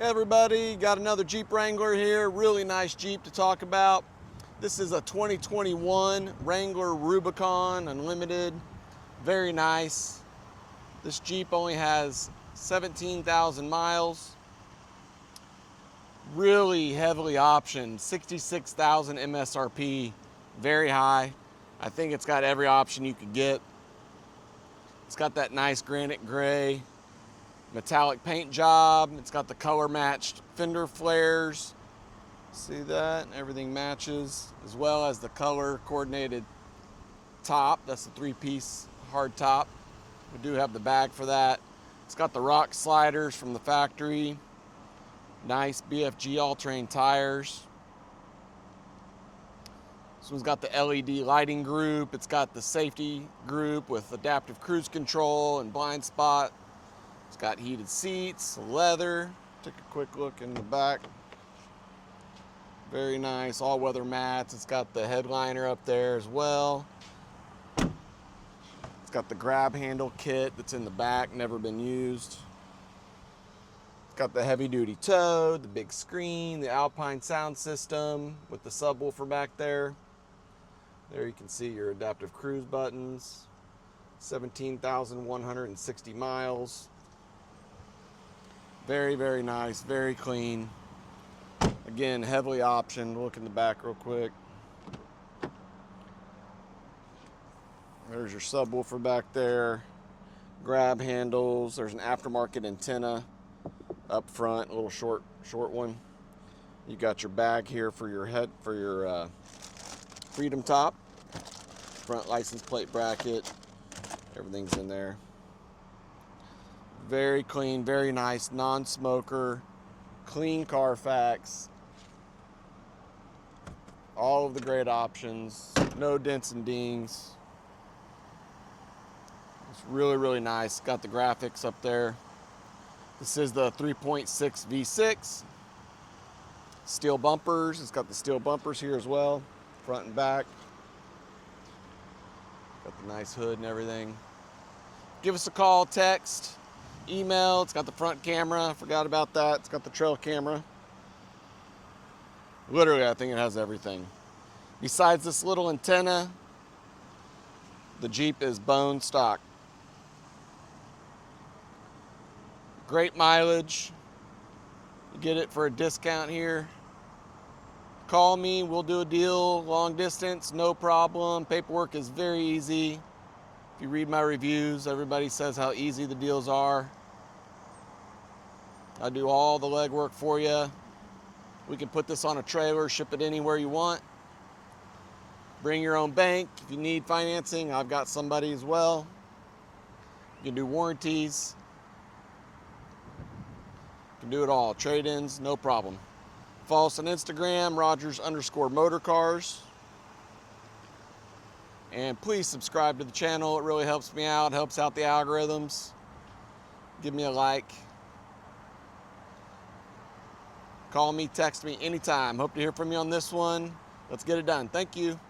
Hey everybody, got another Jeep Wrangler here. Really nice Jeep to talk about. This is a 2021 Wrangler Rubicon Unlimited. Very nice. This Jeep only has 17,000 miles. Really heavily optioned, 66,000 MSRP, very high. I think it's got every option you could get. It's got that nice granite gray metallic paint job. It's got the color matched fender flares. See that? Everything matches, as well as the color coordinated top. That's the 3-piece hard top. We do have the bag for that. It's got the rock sliders from the factory. Nice BFG all-terrain tires. This one's got the LED lighting group. It's got the safety group with adaptive cruise control and blind spot. It's got heated seats, leather. Take a quick look in the back. Very nice, all-weather mats. It's got the headliner up there as well. It's got the grab handle kit that's in the back, never been used. It's got the heavy-duty tow, the big screen, the Alpine sound system with the subwoofer back there. There you can see your adaptive cruise buttons. 17,160 miles. Very, very nice, very clean. Again, heavily optioned. Look in the back real quick. There's your subwoofer back there. Grab handles. There's an aftermarket antenna up front, a little short one. You got your bag here for your Freedom top. Front license plate bracket. Everything's in there. Very clean, very nice, non-smoker, clean Carfax. All of the great options, no dents and dings. It's really, really nice. Got the graphics up there. This is the 3.6 V6. Steel bumpers. It's got the steel bumpers here as well, front and back. Got the nice hood and everything. Give us a call, text, email. It's got the front camera. I forgot about that. It's got the trail camera. Literally, I think it has everything. Besides this little antenna, the Jeep is bone stock. Great mileage. You get it for a discount here. Call me, we'll do a deal, long distance, no problem. Paperwork is very easy. If you read my reviews, everybody says how easy the deals are. I do all the legwork for you. We can put this on a trailer, ship it anywhere you want. Bring your own bank. If you need financing, I've got somebody as well. You can do warranties. You can do it all. Trade-ins, no problem. Follow us on Instagram, Rogers_motorcars. And please subscribe to the channel. It really helps me out, helps out the algorithms. Give me a like. Call me, text me anytime. Hope to hear from you on this one. Let's get it done. Thank you.